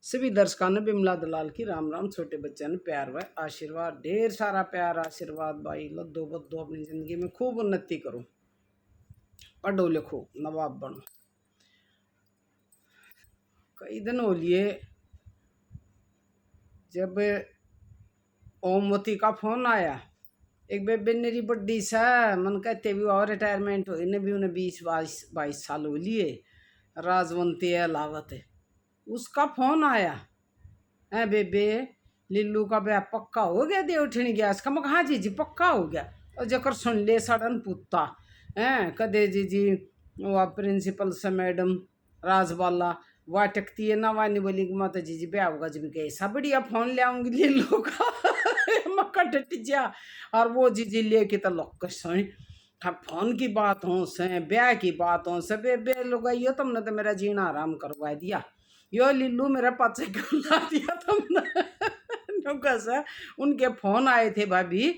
सभी दर्शकों ने बिमला दलाल की राम राम। छोटे बच्चों ने प्यार व आशीर्वाद, ढेर सारा प्यार आशीर्वाद भाई। लद्दो बद्दो अपनी ज़िंदगी में खूब उन्नति करो, पढ़ो लिखो, नवाब बनो। कई दिन हो लिए जब ओमवती का फोन आया। एक बेबे मेरी बड्डी सा मन कहते भी और रिटायरमेंट हो, इन्हें भी उन्हें 20-22 साल हो लिए। राजवंती है लावत है, उसका फोन आया है बेबे लिल्लू का ब्याह पक्का हो गया, देवठनी गया इसका। मैं हाँ जी जी पक्का हो गया। और जकर सुन ले सड़न पुत्ता हैं कदे जी जी वो प्रिंसिपल से मैडम राजबाला वाटकती है ना वानी बोली कि माता जी ब्याह होगा जब गए सा बढ़िया फोन ले आऊंगी लिल्लू का मक्का टट जा। और वो जी लेके तो लोग हाँ फोन की बात हो से ब्याह की बात हो से बेबे लोग यो तुमने तो मेरा जीना आराम करवा दिया। यो लिल्लू मेरा पाचे ला दिया तुमने नुका सा। उनके फोन आए थे भाभी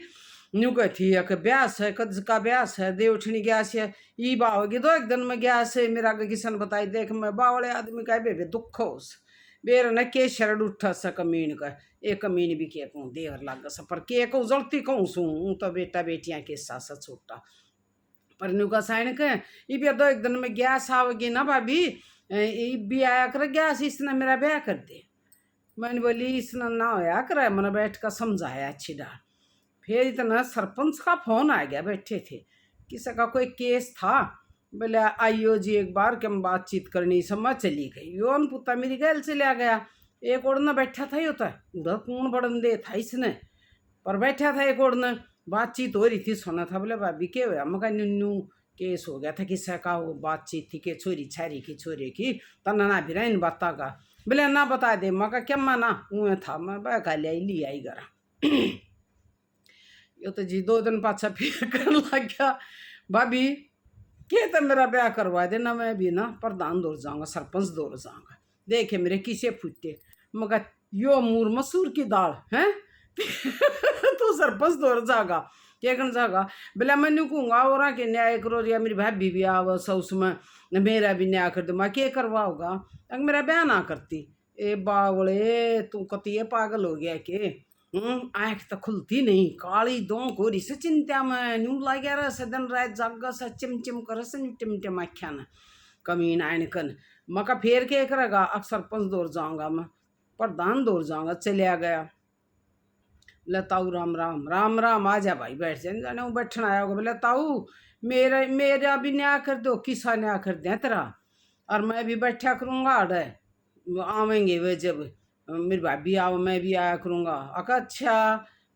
न्यू थी कि ब्यास है कद का ब्यास है देवठनी गैस है ई बा होगी दो एक दिन में गैस है मेरा किसान बताई देख मैं बावड़े आदमी का बेबे दुख हो बेर न के शरण उठा सा कमीन का एक कमीन भी के कहूँ देवर लाग सा पर के कहूँ जलती कहूँ सू तो बेटा बेटियाँ के साथ साथ छोटा पर न्यू का साइन के ये दो एक दिन में गैस आवेगी ना भाभी भी आया कर गैस इसने मेरा ब्याह कर दे। मैंने बोली इसने ना होया कर मैंने बैठ कर समझाया अच्छी डाल। फिर इतना सरपंच का फोन आ गया, बैठे थे किसी का कोई केस था बोले आइयो जी एक बार कि हम बातचीत करनी समझ चली गई। योन पुता मेरी गैल से लिया गया। एक ओढ़ना बैठा था यो था उधर कौन बड़न दे था इसने पर बैठा था एक ओढ़ना बातचीत हो रही थी। सोना था बोले भाभी के हुआ मका न्यू केस हो गया था किसी का वो बातचीत थी कि छोरी छारी की छोरे की तना ना भी इन बाता का बोले ना बता दे मका क्या माना उँ था मैं बह ली आई गरा यो तो जी 2 दिन पाछा फिर कर लग गया भाभी के तो मेरा ब्याह करवा देना मैं भी ना प्रधान दौड़ जाऊंगा सरपंच दौड़ जाऊंगा देखे मेरे किसे फूटे मगर यो मूर मसूर की दाल है तू सरपंच दौड़ जाएगा क्या कर जाएगा बोला मैं नहीं कहूँगा और के न्याय करो या मेरी भाभी भी आव सौस में मेरा भी न्याय कर दो मैं क्या करवाऊँगा अगर मेरा ब्याह ना करती। ए बावड़े तू कतिये पागल हो गया के आँख तो खुलती नहीं काली दो गोरी से चिंता में न्यू लगे रहा से दिन रात जाग से चिमचिम कर से टिमटिम आख्या न कमीन आनकन मका फेर के करेगा अक्सर सरपंच दौड़ जाऊंगा मैं प्रधान दौड़ जाऊंगा चलिया गया। लताऊ राम राम राम राम आ जा भाई बैठ जाए जाने वो बैठना आया होगा बोले ताऊ मेरा भी न्याय कर दो किसा न्याय कर दें तेरा और मैं भी बैठा करूँगा अड़े आवेंगे वे जब मेरी भाभी आओ मैं भी आया करूँगा। अका अच्छा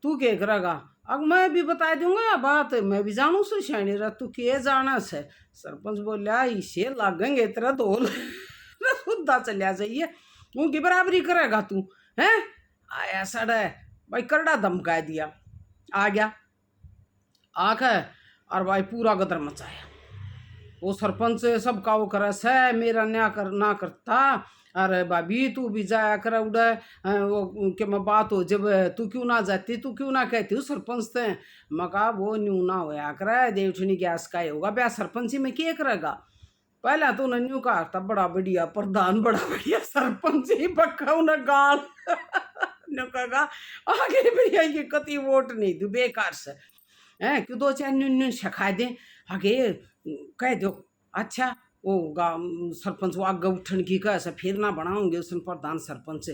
तू क्या करेगा अब मैं भी बता दूंगा बात मैं भी जानू सो शानी रहा तू के जाना से। सरपंच बोलिया इसे लागेंगे तेरा धोल खुदा चलिया जाइए उनकी बराबरी करेगा तू हैं आया सड़ा भाई करड़ा धमका दिया आ गया आकर और भाई पूरा गदर मचाया। वो सरपंच सबका वो करे से मेरा न्याय कर ना करता अरे भाभी तू भी जाया कर उड़ा वो के मैं बात हो जब तू क्यों ना जाती तू क्यों ना कहती हूँ सरपंच थे मका वो न्यू ना होया कर देवठनी गैस का होगा ब्याह सरपंची में क्या करेगा। पहला तो उन्हें न्यू कहा था बड़ा बढ़िया प्रधान बड़ा बढ़िया सरपंच ही पक्का उन्हें गाल न्यू कहा आगे बढ़िया ये कति वोट नहीं दू बेकार से हैं क्यों 2-4 न्यू सिखा दें आगे कह दो अच्छा वो सरपंच वो आगे उठन की कह से फिर ना बनाओगे उसने प्रधान सरपंच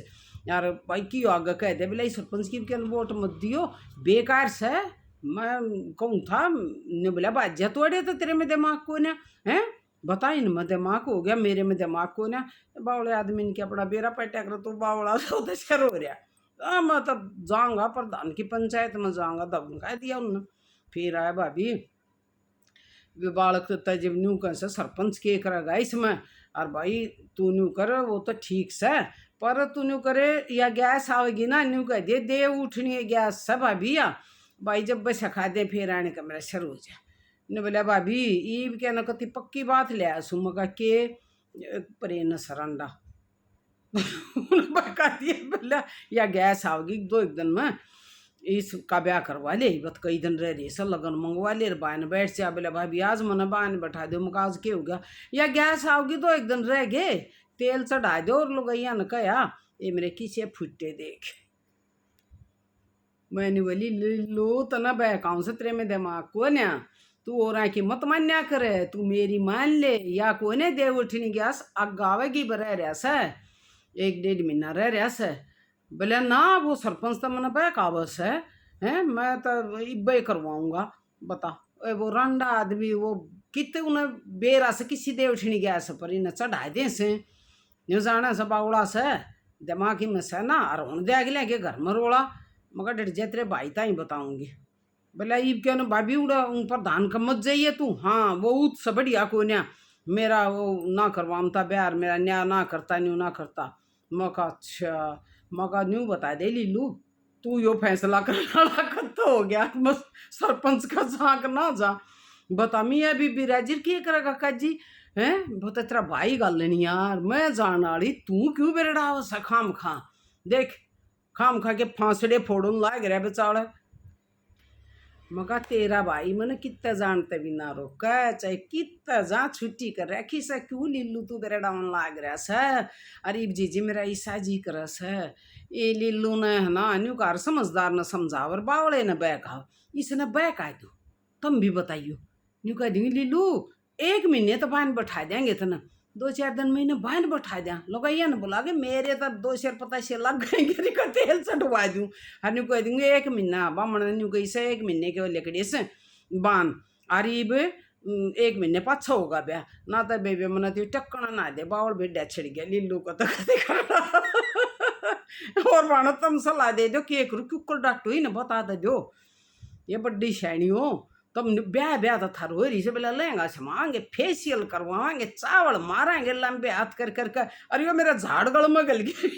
यार भाई क्यों आगे कह दे बोले सरपंच की क्या वोट मत दियो बेकार से मैं कहूँ था ने बोला बाजा तोड़े तो तेरे में दिमाग को ना हैं बता इन में दिमाग हो गया मेरे में दिमाग को ना बावड़े आदमी ने क्या अपना बेरा पटा कर तो बावड़ा तो शर हो रहा मैं तब जाऊँगा प्रधान की पंचायत में जाऊँगा दब कह दिया उन्होंने। फिर आया भाभी वे बालक तो जब न्यू कर से सरपंच के करेगा इसमें और भाई तू न्यू कर वो तो ठीक से पर तू न्यू करे या गैस आवेगी ना न्यू कह दे उठनी है गैस सब भाभी या भाई जब बस खा दे फिर आने का मेरा शुरू हो जाए ने बोला भाभी ये क्या न कति पक्की बात ले सुम का के परे न सरंडा बका दिए बोला या गैस आओगी 2-1 दिन में इसका ब्याह करवा ले बत कई दिन रह रही सब लगन मंगवा ले बान बैठ से बोले भाभी आज मन बान बैठा दो मुका आज क्या होगा या गैस आओगी 2-1 दिन रह गए तेल चढ़ा दो और लोग न कया ये मेरे किसे फुटे देख। मैंने बोली लो तो ना बहकाऊं से तेरे में दिमाग को ना, तू और की मत मान्या करे, तू मेरी मान ले या कोने दे उठनी गैस अगावेगी रह रहा से 1-1.5 महीना रह रहा से। बोले ना वो सरपंच तो मैंने बहकावस है मैं तो इब्बे करवाऊंगा। बता वो रंडा आदमी वो कितने उन्हें बेरा से किसी दे उठनी गैस पर इन्हें चढ़ा दे से न्यू जाना से बावड़ा से दिमागी में से ना और उन दे अगले के घर में रोड़ा मगर डर जे तेरे भाई ताई बताऊंगी। बोला ईब क्या ना भाभी उड़ा उन पर धान का मत जाइए तू। हाँ वो उत से बढ़िया को न्या मेरा वो ना करवामता ब्यार मेरा न्या ना करता न्यू ना करता। मका अच्छा मका न्यू बता दे लीलू तू यो फैसला करना कत्तो हो गया बस सरपंच का झांक ना जा। बता मियाँ बीबी राजिर की करेगा काजी हैं बहुत तेरा भाई गल नहीं यार मैं जान वाली तू क्यों बेरड़ा सा खाम खा देख खाम खा के फांसड़े फोड़न लाग रहा बेचारा। मगा तेरा भाई मैंने कितना जानते भी ना रोका चाहे कितना जा छुट्टी कर रहा खिसा क्यों लीलू तू तेरे डाउन लाग रहा सा। अरे जी मेरा ईसा जी कर सा ये लीलू ने है ना न्यू कार समझदार न समझाओ और बावड़े न बहकाओ इसने बहका दो तुम भी बताइयो न्यू कह देंगे लीलू 1 महीने तो बहन बैठा देंगे तो ना 2-4 दिन महीने बहन बैठा दें लोग ये ना बोला कि मेरे तो 2 शेर पता से लग गए का तेल चढ़वा दूँ और न्यू कह दूँगे 1 महीना बामण न्यू कही से 1 महीने के लकड़ी से बान अरीब 1 महीने पाछा होगा ब्याह ना तो बेबे मना तो टक्कना ना दे बावल बेडा छिड़ गया लीलू को तो कदे और बाणो तुम सलाह दे दो कि करूँ क्यों डाटो ही ना बता दो ये बड्डी शैनी हो तब ब्याह तो थारो हो रही से बोला लहंगा छमाएंगे फेशियल करवाएंगे चावल मारेंगे लंबे हाथ कर कर कर। अरे यो मेरा झाड़ गल में गल गई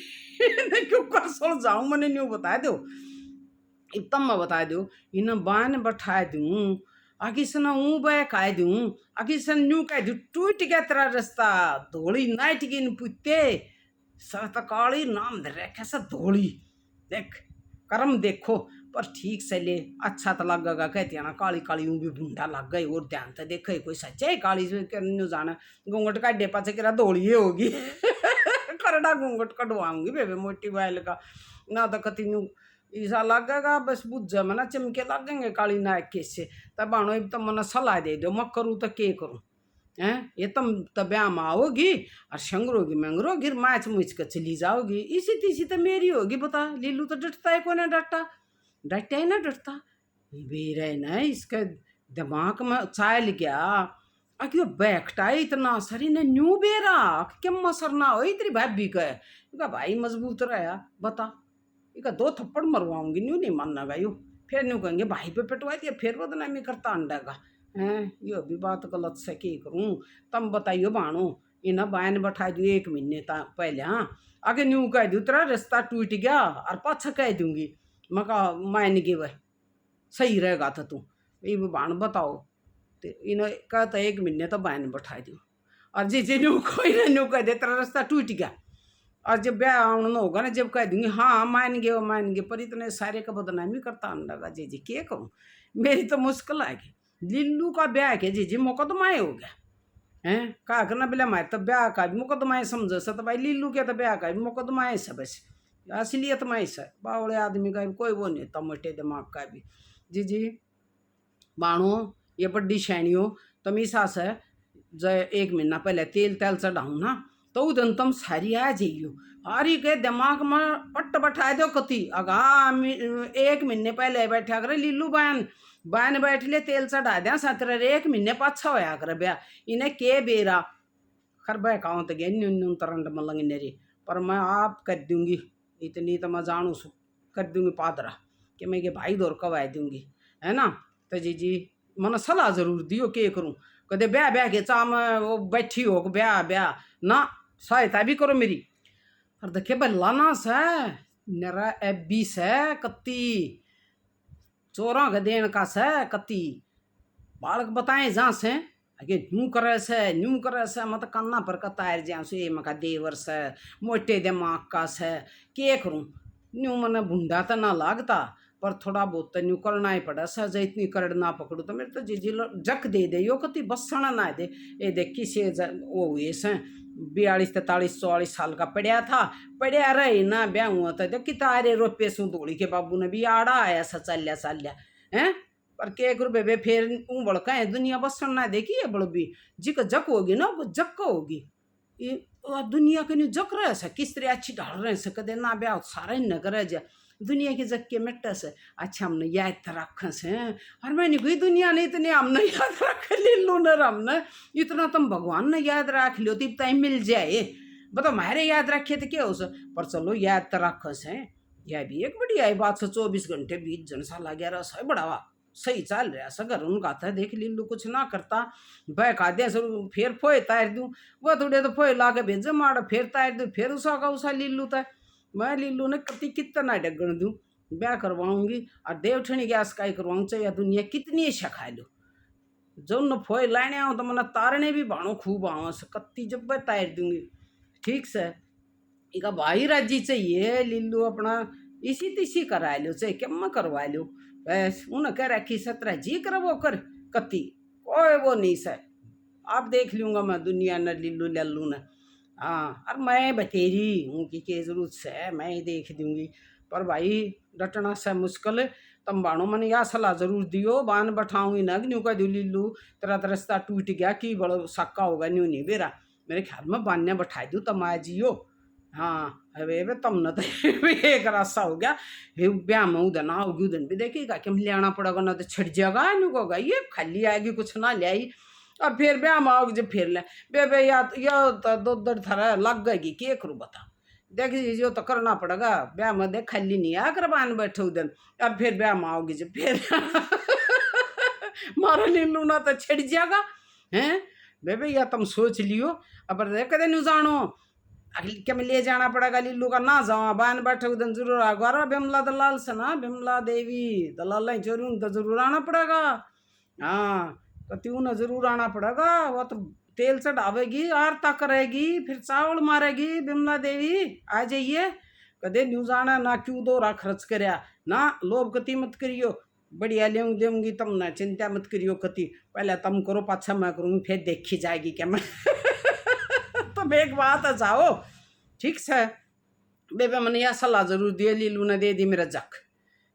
क्यों कर सोल जाऊँ मैंने न्यू बता दो तब मैं बता दो इन्हें बान बैठा दूँ आगे से ना ऊँ बह कह दूँ आगे से न्यू कह दूँ टूट गया तेरा रास्ता धोड़ी नाइट की पुते सतकाली नाम दे रखे से धोड़ी देख कर्म देखो पर ठीक से ले अच्छा तो लगेगा कहती है ना काली काली यूं भी भूंडा लग गई और ध्यान से देखे कोई सच्चे काली न्यू जाना घूंघट काटे पाचे करा दौड़ी होगी करड़ा घूंघट कटवाऊंगी बेबे मोटी बैल का ना तो कति न्यू ऐसा लगेगा बस बुझ मना चमके लगेंगे काली नायक के से तब बाणो तो मना सलाह दे दो मैं करूँ तो के करूँ हैं ये तुम तो ब्याह में आओगी और शंगरोगी मंगरोगी मैच मुझ कर चली जाओगी इसी तीसी तो मेरी होगी बता लीलू तो डटता है कौन डटता डटता ही ना डटता बेरा है ना इसका दिमाग में चाल गया आखिर बैठता है इतना सरी ने न्यू बेरा क्या मसर ना हो तेरी भाभी का भाई मजबूत रहा बता इका 2 थप्पड़ मरवाऊंगी न्यू नहीं मानना यो फिर न्यू कहेंगे भाई पे पिटवा दिया फिर बदनामी करता अंडा का हैं यो भी बात गलत से की करूँ तम बताइयो बाणो इन्हें बहन बैठा दू 1 महीने तक पहले हाँ आगे न्यू कह दू तेरा रिश्ता टूट गया और पाछा कह दूंगी मका मान गे वह सही रहेगा था तू ये बाण बताओ तो इन्हें कहता 1 महीने तो बहन बैठा दू और जी न्यू कोई ना न्यू कह दे तेरा रास्ता टूट गया और जब ब्याह आना होगा ना जब कह दूंगी हाँ मान गए पर इतने सारे का बदनामी करता अंडा जी क्या करूँ मेरी तो मुश्किल आएगी लीलू का ब्याह के जी मुकदमाए हो गया हैं कहा करना बिला मारे तो ब्याह का भी मुकदमाए समझो स तो भाई लीलू के तो ब्याह का भी मुकदमाए सब बस असलियत में ऐसा बावड़े आदमी का भी कोई वो नहीं तमटे दिमाग का भी जी बाणो ये बड्डी शैनियों तुम इस से जय 1 महीना पहले तेल चढ़ाऊँ ना तो उदन तुम सारी आ जाइयो हारी के दिमाग में पट्ट बैठा दो कति अगा 1 महीने पहले बैठा करे लीलू बहन बैठ ले तेल चढ़ा दें 1 महीने पाछा होया कर ब्याह इन्हें के बेरा खर बहकाऊँ तो गए न्यून तरंड मलंग नेरी पर मैं आप कर दूंगी इतनी तो मैं जानू कर दूंगी पादरा कि मैं के भाई दौर कवा दूंगी है ना तो जी मन सलाह जरूर दियो के करूँ कदे ब्याह के चाम वो बैठी हो ब्याह ना सहायता भी करो मेरी और देखे बल्ला ना से मेरा एबी से कत्ती चोरा के देन का से कत्ती बालक बताएं जहाँ से आगे न्यू करे से मत कन्ना पर कतार जहाँ से मका देवर से मोटे दिमाग का से के करूँ न्यू मन भूंडा तो ना लागता पर थोड़ा बहुत तो न्यू करना ही पड़ा सहज इतनी करड़ ना पकड़ू तो मेरे तो जीजी जक दे दे यो कति बसना ना दे। ये देख किसे वो हुए से 42 43 44 साल का पढ़िया था, पढ़िया रहे ना ब्याह हुआ था देख कि तारे रोपे सू दौड़ी के बाबू ने भी आड़ा आया सा चाल्या चाल्या हैं। पर के रुपये बे फिर ऊ बड़का है दुनिया बसन ना देखी है बड़ भी जी का जक होगी ना वो जक होगी ये दुनिया के न्यू जक रहे से किस तरह अच्छी ढाल रहे से कदे ना ब्याह सारा ही नगर जा दुनिया की जग के मिट्टा से अच्छा हमने याद तो रख से और मैंने कोई दुनिया नहीं इतने हमने याद रख ले लो न हमने इतना तुम भगवान ने याद रख लो तो टाइम मिल जाए बताओ हमारे याद रखे तो क्या हो सर पर चलो याद तो रख से यह भी एक बढ़िया है बात से 24 घंटे 20 जन सा लगे रहा है बड़ा सही चल रहा है घर उनका था देख लीलू कुछ ना करता बैक आदे सर फिर फोए तार दूँ वह थोड़े तो फोए ला के भेजे मार फिर तार दूँ फिर उसा लीलू था मैं लीलू ने कति कितना डगन दूँ ब्याह करवाऊंगी और देवठनी गैस का ही करवाऊँ चाहे दुनिया कितनी खा लो जो न फोए लाने आऊँ तो मैंने तारने भी भाणो खूब आऊँ से कत्ती जब मैं तार दूंगी ठीक से इका भाई राजी चाहिए लीलू अपना इसी तिसी करा लो चाहे क्या मैं करवा लो बस उन्हें कह रखी 17 जी कर वो कर कत्ती कोई वो नहीं सर आप देख लूँगा मैं दुनिया न लीलू लल्लू न हाँ और मैं बतेरी उनकी के जरूरत से मैं ही देख दूँगी पर भाई डटना से मुश्किल तम बाणो मन या सलाह जरूर दियो बान बैठाऊंगी न न्यू का दू लीलू तेरा तो रास्ता टूट गया कि बड़ा सक्का होगा न्यू नहीं बेरा मेरे ख्याल में बान्या बैठा दूँ तम आ जियो हाँ अरे वे तम न तो एक रास्ता हो गया हे ब्याह में उधर ना होगी उधर भी देखेगा कि हम ले आना पड़ेगा ना तो छिड़ जाएगा न्यू होगा ये खाली आएगी कुछ ना ले आई और फिर ब्याह में आओगे जब फिर ले बे या तो दो दर थरा लग गएगी कि करूँ बता देख जो तो करना पड़ेगा ब्याह में देख खाली नहीं आकर बान बैठे उधर और फिर ब्याह में आओगी जब फिर मारो लीलू ना तो छिड़ जाएगा हैं बे या तुम सोच लियो अब कदे नहीं जानो क्या में ले जाना पड़ेगा लीलू का ना जाओ बान बैठे उधर जरूर आगो बिमला दलाल से ना बिमला देवी दलाल जरूर तो जरूर आना पड़ेगा हाँ तो त्यों न जरूर आना पड़ेगा वो तो तेल से डावेगी आरता करेगी फिर चावल मारेगी बिमला देवी आ जाइए कदे न्यूज आना ना क्यों दो खर्च करया ना लोभ कति मत करियो बढ़िया ले दूंगी तुम ना चिंता मत करियो कति पहले तुम करो पाछा मैं करूँगी फिर देखी जाएगी क्या मैं तो एक बात है जाओ ठीक से बेबे मैंने यह सलाह जरूर दिया लीलू ने दे दी मेरा जक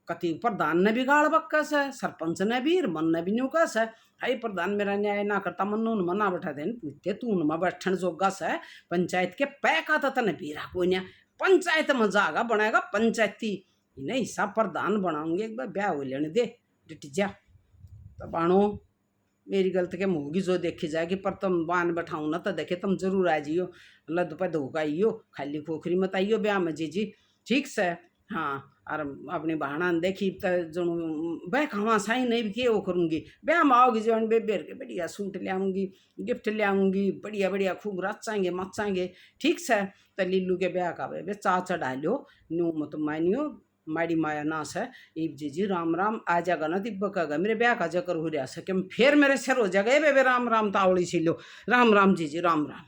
कति प्रधान ने भी गाड़ बक्कस है सरपंच ने भी मन ने भी न्यूकस है हाई प्रधान मेरा न्याय ना करता मनु मना बैठा देन पूछते तू न बैठन जोगा से पंचायत के पैका था तने पीरा को न्या पंचायत में जागा बनाएगा पंचायती इन्हें हिस्सा प्रधान बनाऊंगे एक बार ब्याह हो लेने दे डिट जा तो बाणो मेरी गलती के होगी जो देखी जाएगी पर तुम बान बैठाऊँ ना तो देखे तुम जरूर आ जियो लद पे धोखा आइयो खाली खोखरी मत आइयो ब्याह में जी ठीक से हाँ और अपनी बहाना देखी तो जो बह कहाँ साई नहीं भी वो करूँगी ब्याह में आओगी जो बेर के बढ़िया सूट ले आऊँगी गिफ्ट ले आऊँगी बढ़िया बढ़िया खूब रचाएंगे मचाएंगे ठीक से तो लीलू के ब्याह का बे चा चढ़ा लो न्यू मत मानियो माड़ी माया नास है ईब जी राम राम आ जाएगा ना तिब्बा का मेरे ब्याह का जकर हो रहा सके फिर मेरे सिर हो जाएगा बे राम राम तावड़ी सी लो राम राम जी राम राम।